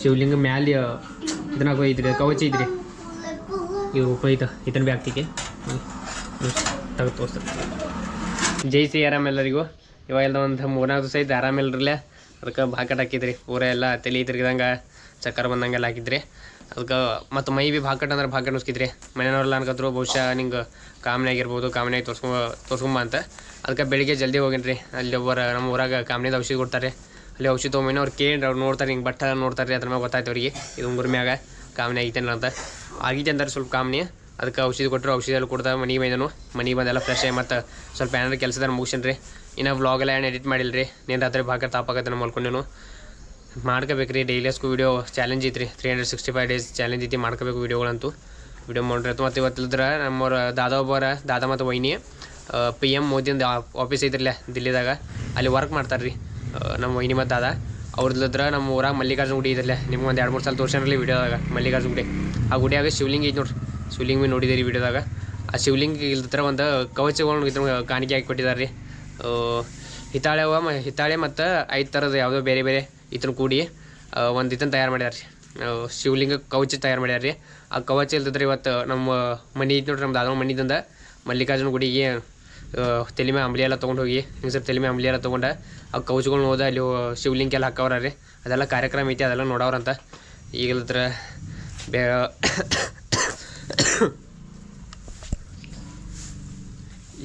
ಶಿವಲಿಂಗ ಮ್ಯಾಲೆ ಇದನ್ನಾಗ ಐತ್ರಿ ಕವಚ ಐತ್ರಿ ಇವು ಹೋಯ್ತು ಇದನ್ನ ಬಿ ಆಗ್ತಿಗೆ ತೆಗೆದು ತೋರಿಸ್ತಾರೆ. ಜೈ ಸಿ ಆರಾಮೆಲ್ಲರಿಗೂ. ಇವಾಗೆಲ್ಲ ಒಂದು 3-4 ದಿವಸ ಐತೆ ಆರಾಮಿಲ್ಲರಲ್ಲ, ಅದಕ್ಕೆ ಬಾಕಟ್ ಹಾಕಿದ್ರಿ. ಪೂರ ಎಲ್ಲ ತಲೆ ತಿರ್ಗಿದಂಗೆ ಚಕ್ಕರ್ ಬಂದಂಗೆಲ್ಲ ಹಾಕಿದ್ರಿ. ಅದಕ್ಕೆ ಮತ್ತು ಮೈ ಬಿ ಬಾಕಟ್ ಅಂದ್ರೆ ಬಾಕಟ್ ನುಸ್ಕಿದ್ರಿ. ಮನೆಯವ್ರೆಲ್ಲ ಅನ್ಕತ್ರು ಬಹುಶಃ ನಿಂಗೆ ಕಾಮನೆ ಆಗಿರ್ಬೋದು, ಕಾಮನೆ ಆಗಿ ತೋರ್ಸ್ಕೊಂಬ ಅಂತ. ಅದಕ್ಕೆ ಬೆಳಿಗ್ಗೆ ಜಲ್ದಿ ಹೋಗಿನ್ರಿ. ಅಲ್ಲಿ ಒಬ್ಬರು ನಮ್ಮ ಊರಾಗ ಕಾಮನೆದ ಔಷಧಿ ಕೊಡ್ತಾರೆ. ಅಲ್ಲಿ ಔಷಧಿ ತೊಗೊಂಬೇನೋ ಅವ್ರು ಕೇಳಿ ಅವ್ರು ನೋಡ್ತಾರೆ, ಹಿಂಗೆ ಬಟ್ಟ ನೋಡ್ತಾರೆ, ಅದ್ರ ಮ್ಯಾಗ ಗೊತ್ತಾಯ್ತು ಅವ್ರಿಗೆ ಇದು ಉಂಗುರ ಮ್ಯಾಗ ಕಾಮನೆ ಆಗೈತೇನಲ್ಲ ಅಂತ. ಆಗೈತೆ ಅಂತಾರೆ ಸ್ವಲ್ಪ ಕಾಮನೆ. ಅದಕ್ಕೆ ಔಷಧಿ ಕೊಟ್ಟರು. ಔಷಧಿ ಎಲ್ಲ ಕೊಡ್ದ ಮನೆಗೆ ಬಂದನು. ಮನೆಗೆ ಬಂದೆಲ್ಲ ಫ್ರೆಶ್ ಆಗಿ ಮತ್ತು ಸ್ವಲ್ಪ ಏನಾದ್ರು ಕೆಲಸದಾರ ಮುಗಿಸಿನ್ರಿ. ಇನ್ನು ವ್ಲಾಗೆಲ್ಲ ಏನು ಎಡಿಟ್ ಮಾಡಿಲ್ಲ ರೀ. ನೀನು ರಾತ್ರಿ ಬಾಕರ್ ತಾಪಾಗತ್ತೆ ನಾನು ಮಲ್ಕೊಂಡೇನು. ಮಾಡ್ಕೋಬೇಕು ರೀ. ಡೈಲಿಯಸ್ಗೂ ವೀಡಿಯೋ ಚಾಲೆಂಜ್ ಐತ್ರಿ. 365 ಡೇಸ್ ಚಾಲೆಂಜ್ ಐತಿ. ಮಾಡ್ಕೋಬೇಕು ವೀಡಿಯೋಗಳಂತೂ. ವೀಡಿಯೋ ಮಾಡ್ರಿ. ಮತ್ತು ಇವತ್ತಿಲ್ದ್ರೆ ನಮ್ಮವ್ರ ದಾದಾ ಮತ್ತು ವೈನಿ PM ಮೋದಿಯಿಂದ ಆಫೀಸ್ ಐತ್ರಿಲ್ಲ ದಿಲ್ಲಿದಾಗ, ಅಲ್ಲಿ ವರ್ಕ್ ಮಾಡ್ತಾರೆ ರೀ ನಮ್ಮ ವೈನಿ ಮತ್ತು ದಾದಾ. ಅವ್ರದ್ಲಿದ್ರೆ ನಮ್ಮ ಊರಾಗ ಮಲ್ಲಿಕಾರ್ಜುನ ಗುಡಿ ಇದ್ರಲ್ಲ, ನಿಮ್ಗೆ ಒಂದು 2-3 ಸಲ ತೋರ್ಸನ್ರಿ ವೀಡಿಯೋದಾಗ. ಮಲ್ಲಿಕಾರ್ಜುನ ಗುಡಿ, ಆ ಗುಡಿಯಾಗ ಶಿವಲಿಂಗ ಐತಿ ನೋಡ್ರಿ. ಶಿವಲಿಂಗ ಭೀ ನೋಡಿದ್ದೀರಿ ವೀಡಿಯೋದಾಗ. ಆ ಶಿವಲಿಂಗ ಇಲ್ದ್ರ ಒಂದು ಕವಚಗಳನ್ನ ಇದ್ರ ಕಾಣಿಕೆ ಹಾಕಿ ಕೊಟ್ಟಿದ್ದಾರೆ ರೀ. ಹಿತ್ತಾಳೆ ಮತ್ತು 5 ಥರದ ಯಾವುದೋ ಬೇರೆ ಬೇರೆ ಇದನ್ನ ಕೂಡಿ ಒಂದು ಇದನ್ನು ತಯಾರು ಮಾಡ್ಯಾರ ರೀ. ಶಿವಲಿಂಗ ಕವಚ ತಯಾರು ಮಾಡ್ಯಾರ ರೀ. ಆ ಕವಚ ಇಲ್ದಿದ್ರೆ ಇವತ್ತು ನಮ್ಮ ಮನೆ ಐತಿ ನೋಡ್ರಿ, ನಮ್ಮ ದಾದಾ ಮನಿದಿಂದ ಮಲ್ಲಿಕಾರ್ಜುನ ಗುಡಿಗೆ ತಲೆ ಮೇಲೆ ಅಂಬ್ಲಿ ಎಲ್ಲ ತೊಗೊಂಡು ಹೋಗಿ ಹಿಂಗೆ ತಲೆ ಮೇಲೆ ಅಂಬ್ಲಿ ಎಲ್ಲ ತೊಗೊಂಡು ಆ ಕವಚಗಳನ್ನ ಹೋದ ಅಲ್ಲಿ ಶಿವಲಿಂಗೆಲ್ಲ ಹಾಕವ್ರ ರೀ. ಅದೆಲ್ಲ ಕಾರ್ಯಕ್ರಮ ಐತಿ, ಅದೆಲ್ಲ ನೋಡವ್ರಂತ. ಈಗಲ್ದ್ರ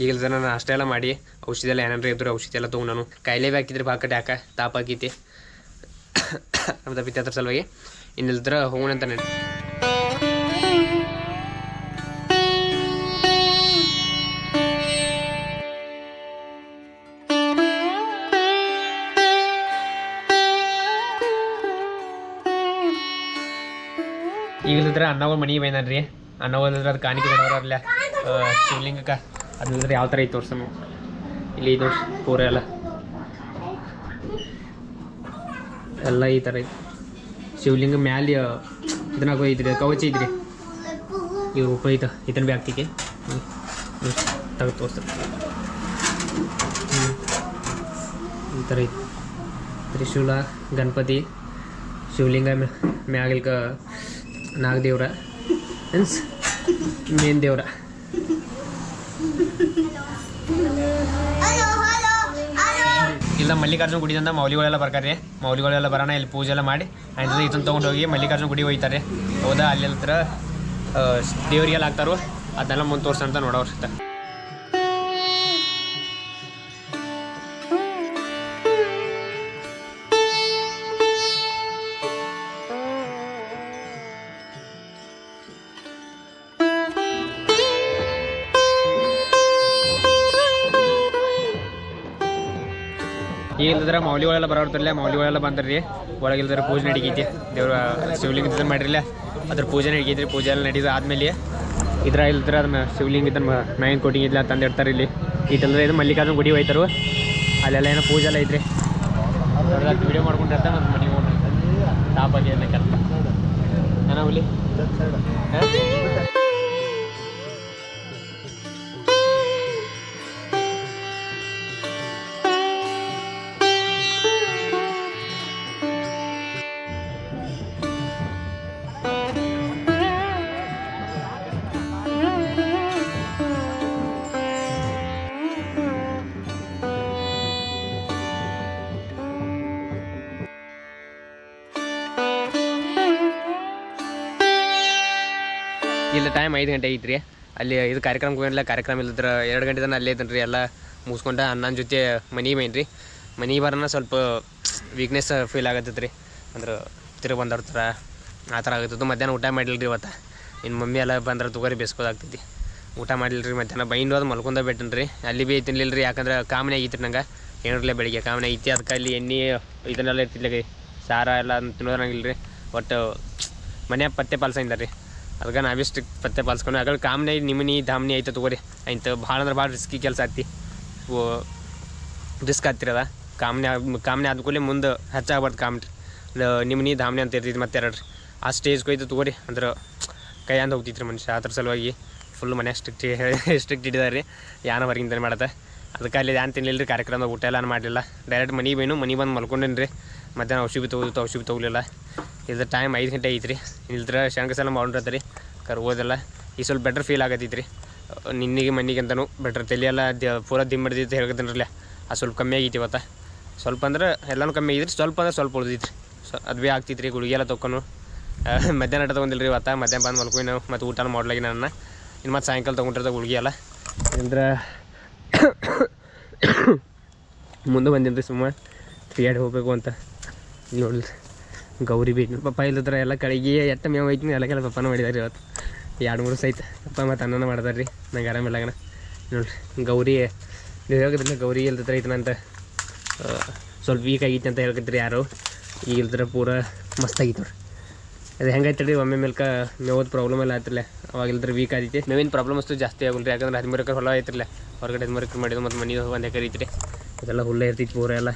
ಈಗಲ್ದ್ರ ನಾನು ಅಷ್ಟೆಲ್ಲ ಮಾಡಿ ಔಷಧಿ ಎಲ್ಲ ಏನಾರು ಇದ್ರು ಔಷಧಿ ಎಲ್ಲ ತೊಗೊಂಡು ನಾನು ಕಾಯಿಲೆ ಭೀ ಹಾಕಿದ್ರಿ. ಬಾಕಟ್ ಯಾಕೆ ತಾಪ ಹಾಕೈತಿ ನಮ್ದು ಬಿತ್ತೆ ಅದ್ರ ಸಲುವಾಗಿ. ಇನ್ನಿಲ್ದ್ರ ಹೋಗೋಣ ಅಂತ ನಾನು. ಈಗಲಿದ್ರೆ ಅನ್ನಗಳು ಮನೆಗೆ ಬೈದಾನ್ರಿ. ಅನ್ನವಲ್ದ್ರೆ ಅದು ಕಾಣಿಕೆ ಕೊಡೋರಲ್ಲ ಶಿವಲಿಂಗಕ್ಕೆ. ಅದಿಲ್ಲದ್ರೆ ಯಾವ ಥರ ಐತೆ ತೋರ್ಸನು. ಇಲ್ಲಿ ಇದು ಪೂರ ಎಲ್ಲ ಈ ಥರ ಐತಿ. ಶಿವಲಿಂಗ ಮ್ಯಾಲೆ ಇದನ್ನಾಗ ಐತ್ರಿ ಕವಚ ಐತ್ರಿ ಇವು ಹೋಯ್ತು ಇದನ್ನ ಬಿ ಆಗ್ತಿಗೆ ತೆಗೆದು ತೋರಿಸ್ತಾರೆ. ಈ ಥರ ಐತಿ. ತ್ರಿಶೂಲ, ಗಣಪತಿ, ಶಿವಲಿಂಗ ಮ್ಯಾಗಿಲ್ಕ ನಾಗದೇವ್ರ ಮೀನ್ಸ್ ಮೇನ್ ದೇವ್ರ. ಇಲ್ಲ ಮಲ್ಲಿಕಾರ್ಜುನ ಗುಡಿದಿಂದ ಮೌಲಿಗಳೆಲ್ಲ ಬರ್ತಾರೆ. ಮೌಲಿಗಳೆಲ್ಲ ಬರೋಣ, ಇಲ್ಲಿ ಪೂಜೆ ಎಲ್ಲ ಮಾಡಿ ಆಯ್ತದ ಇದನ್ನು ತೊಗೊಂಡು ಹೋಗಿ ಮಲ್ಲಿಕಾರ್ಜುನ ಗುಡಿ ಹೋಗ್ತಾರೆ. ಹೌದಾ, ಅಲ್ಲಿ ಹತ್ರ ದೇವ್ರಿಗೆಲ್ಲ ಹಾಕ್ತಾರೋ ಅದನ್ನೆಲ್ಲ ಮುಂದೆ ತೋರ್ಸಂತ ನೋಡೋರು. ಈಗಿಲ್ದ್ರೆ ಮೌಲಿಗಳೆಲ್ಲ ಬರೋರ್ತಿರಲಿಲ್ಲ. ಮೌಲಿಗಳೆಲ್ಲ ಬಂದ್ರಿ. ಒಳಗಿಲ್ದ್ರೆ ಪೂಜೆ ನಡೀತೈತಿ. ದೇವ್ರ ಶಿವಲಿಂಗ ಇದನ್ನು ಮಾಡಿರಲಿಲ್ಲ, ಅದ್ರ ಪೂಜೆ ನಡೀತೈತಿ. ಪೂಜೆ ಎಲ್ಲ ನಡೀದು ಆದಮೇಲೆ ಇದ್ರ ಇಲ್ದ್ರೆ ಅದನ್ನ ಶಿವಲಿಂಗ ಇದನ್ನು ಮ್ಯಾಗಿನ ಕೋಟಿಂಗ್ ಇಲ್ಲ ತಂದು ಇಡ್ತಾರೆ. ಇಲ್ಲಿ ಇದಲ್ಲದ್ರೆ ಇದು ಮಲ್ಲಿಕಾರ್ಜುನ ಗುಡಿ ಹೋಯ್ತಾರು. ಅಲ್ಲೆಲ್ಲ ಏನೋ ಪೂಜೆ ಎಲ್ಲ ಐತ್ರಿ. ವಿಡಿಯೋ ಮಾಡ್ಕೊಂಡಿರ್ತಾರೆ. ಮತ್ತು ಮನೆಗೆ ಹೋಗ್ರಿ ತಾಪಾಗಿ ಎಲ್ಲ ಕೆಲಸ ಏನೋ ಹುಲಿ. ಇಲ್ಲ ಟೈಮ್ 5 ಗಂಟೆ ಐತ್ರಿ. ಅಲ್ಲಿ ಇದು ಕಾರ್ಯಕ್ರಮಕ್ಕೆ ಹೋಗಿಲ್ಲ. ಕಾರ್ಯಕ್ರಮ ಇಲ್ಲದ್ರೆ 2 ಗಂಟೆ ತನಕ ಅಲ್ಲೇ ಇದ್ದಾನೆ ರೀ. ಎಲ್ಲ ಮುಗಿಸ್ಕೊಂಡು ಅಣ್ಣನ ಜೊತೆ ಮನೆಗೆ ಬೈನ್ ರೀ. ಮನೆಗೆ ಬರೋಣ ಸ್ವಲ್ಪ ವೀಕ್ನೆಸ್ ಫೀಲ್ ಆಗತ್ತೈತೆ ರೀ. ಅಂದ್ರೆ ತಿರುಗಿ ಬಂದವ್ರ ಥರ ಆ ಥರ ಆಗತ್ತದು. ಮಧ್ಯಾಹ್ನ ಊಟ ಮಾಡಿಲ್ಲ ರೀ ಇವತ್ತು. ಇನ್ನು ಮಮ್ಮಿ ಎಲ್ಲ ಬಂದ್ರೆ ತುಗೋರಿ ಬೇಸ್ಕೋದಾಗ್ತೈತಿ. ಊಟ ಮಾಡಿಲ್ಲ ರೀ ಮಧ್ಯಾಹ್ನ. ಬೈಂದು ಅದು ಮಲ್ಕೊಂಡ ಬಿಟ್ಟನು ರೀ. ಅಲ್ಲಿ ಭೀ ತಿನ್ನಲಿಲ್ಲ ರೀ. ಯಾಕಂದ್ರೆ ಕಾಮನೆ ಆಗಿತ್ತು ನಂಗೆ. ಏನಿರಲಿಲ್ಲ ಬೆಳಿಗ್ಗೆ ಕಾಮನೆ ಐತಿ. ಅದಕ್ಕೆ ಅಲ್ಲಿ ಎಣ್ಣೆ ಇದನ್ನೆಲ್ಲ ಇರ್ತಿಲ್ಲ ರೀ. ಸಾರ ಎಲ್ಲ ತಿನ್ನೋದಂಗಿಲ್ಲ ರೀ. ಒಟ್ಟು ಮನ್ಯಾಗ ಪತ್ತೆ ಪಾಲ್ಸಿಂದ ರೀ. ಅದಕ್ಕೆ ನಾವಿಷ್ಟು ಪತ್ತೆ ಪಾಲ್ಸ್ಕೊಂಡು ಆಗ ಕಾಮನೆ ನಿಮ್ಮನಿ ಧಾಮನಿ ಐತೆ ತಗೋರಿ. ಆಯ್ತು ಭಾಳ ಅಂದ್ರೆ ಭಾಳ ರಿಸ್ಕಿ ಕೆಲಸ ಆಗ್ತಿ. ರಿಸ್ಕ್ ಆಗ್ತಿರದ ಕಾಮನೆ ಆದ ಕೂಡಲೇ ಮುಂದೆ ಹೆಚ್ಚಾಗ್ಬಾರ್ದು. ಕಾಮನೆ ನಿಮ್ಮನಿ ಧಾಮನಿ ಅಂತ ಇರ್ತೈತಿ. ಮತ್ತೆ ಎರಡು ಆ ಸ್ಟೇಜ್ಗೆ ಹೋಯ್ತು ತಗೋರಿ. ಅಂದ್ರೆ ಕೈ ಅಂದ ಹೋಗ್ತಿತ್ತು ರೀ ಮನುಷ್ಯ. ಅದ್ರ ಸಲುವಾಗಿ ಫುಲ್ ಮನೆ ಸ್ಟ್ರಿಕ್ಟ್ ಇಟ್ಟಿದ್ದಾರೆ ರೀ. ಯಾನ ಹೊರಗಿಂದ ಮಾಡತ್ತೆ. ಅದಕ್ಕೆ ಅಲ್ಲಿ ಏನು ತಿನ್ನಲಿಲ್ಲ ರೀ. ಕಾರ್ಯಕ್ರಮದಾಗ ಊಟ ಎಲ್ಲ ಮಾಡಲಿಲ್ಲ. ಡೈರೆಕ್ಟ್ ಮನೆಗೆ ಬೈನು. ಮನೆಗೆ ಬಂದು ಮಲ್ಕೊಂಡೇನು ರೀ. ಮಧ್ಯಾಹ್ನ ಔಷಧಿ ತೊಗೊಳಿತ್ತು. ಔಷಧಿ ತೊಗೊಲಿಲ್ಲ. ಇದು ಟೈಮ್ 5 ಗಂಟೆ ಐತ್ರಿ. ಇಲ್ದ್ರ ಶಂಕಸಲ ಮಾಡ್ರಿ ಕರ್ಗೋದೆಲ್ಲ ಈಗ ಸ್ವಲ್ಪ ಬೆಟ್ರ್ ಫೀಲ್ ಆಗತ್ತೈತ್ರಿ. ನಿನ್ನಿಗೆ ಮಣ್ಣಿಗೆ ಅಂತಲೂ ಬೆಟ್ರ್ ತಲೆಯೆಲ್ಲ ಪೂರ ದಿಮ್ ಹಿಡ್ದಿತ್ತು ಹೇಳ್ಕತ್ತೇನ್ರಲ್ಲ, ಅದು ಸ್ವಲ್ಪ ಕಮ್ಮಿ ಆಗೈತಿ ಇವತ್ತು. ಸ್ವಲ್ಪ ಅಂದ್ರೆ ಎಲ್ಲನೂ ಕಮ್ಮಿ ಆಗಿದ್ರಿ, ಸ್ವಲ್ಪ ಅಂದ್ರೆ ಸ್ವಲ್ಪ ಉಳಿದೈತ್ರಿ. ಅದು ಭೀ ಆಗ್ತಿತ್ತು ರೀ. ಗುಳಿಗೆ ಎಲ್ಲ ತೊಗೊಂಡು ಮಧ್ಯಾಹ್ನ ತೊಗೊಂಡಿಲ್ಲ ರೀ ಇವತ್ತು. ಮಧ್ಯಾಹ್ನ ಬಂದು ಮಲ್ಕೊಂಡು ನಾವು ಮತ್ತು ಊಟ ಮಾಡ್ಲಾಗಿ ನನ್ನ ಇನ್ನು ಮತ್ತು ಸಾಯಂಕಾಲ ತೊಗೊಂಡಿರ್ತಾವೆ ಗುಳಿಗೆ ಎಲ್ಲ. ಇಲ್ದ್ರ ಮುಂದೆ ಬಂದೀನಿ ರೀ ಸುಮ್ಮ ತಿರುಗಾಡಿ ಹೋಗ್ಬೇಕು ಅಂತ. ನೋಡಿ ಗೌರಿ ಬೀಟ್ ಪಪ್ಪ ಇಲ್ಲದ್ರ ಎಲ್ಲ ಕಡೆಗೆ ಎಟ್ಟ ಮೇವು ಐತಿ ಎಲ್ಲ ಪಪ್ಪನ ಮಾಡಿದಾರೆ ಇವತ್ತು 2-3 ಸೈತ ಪಪ್ಪ ಮತ್ತು ಅನ್ನನ ಮಾಡ್ದಾರೆ ರೀ. ನಂಗೆ ಆರಾಮಿಲ್ಲಾಗಣ ನೋಡಿರಿ. ಗೌರಿ ನೀವು ಹೇಳೋದಿಲ್ಲ ಗೌರಿ ಇಲ್ದ್ರ ಐತನಂತ ಸ್ವಲ್ಪ ವೀಕ್ ಆಗಿತ್ತು ಅಂತ ಹೇಳ್ಕತ್ತೀರಿ ಯಾರು. ಈಗ ಇಲ್ದ್ರ ಪೂರ ಮಸ್ತಾಗಿತ್ತು ರೀ. ಅದು ಹೆಂಗೈತೆ ರೀ ಒಮ್ಮೆ ಮೇಲ್ಕ ಮೇವೋದು ಪ್ರಾಬ್ಲಮ್ ಎಲ್ಲ ಆಯ್ತಿಲ್ಲ. ಅವಾಗ ಇಲ್ದ್ರ ವೀಕ್ ಆದೈತಿ. ಮೇವಿನ ಪ್ರಾಬ್ಲಮ್ ಅಷ್ಟು ಜಾಸ್ತಿ ಆಗಲ್ಲ ರೀ. ಯಾಕಂದ್ರೆ 13 ಎಕರೆ ಹೊಲ ಐತಿರಲ್ಲ, ಹೊರಗಡೆ 13 ಎಕರೆ ಮಾಡಿದ್ದು ಮತ್ತು ಮನೆ 1 ಎಕರೆ ಐತ್ರಿ. ಇದೆಲ್ಲ ಹುಲ್ಲ ಇರ್ತೈತಿ ಪೂರ ಎಲ್ಲ.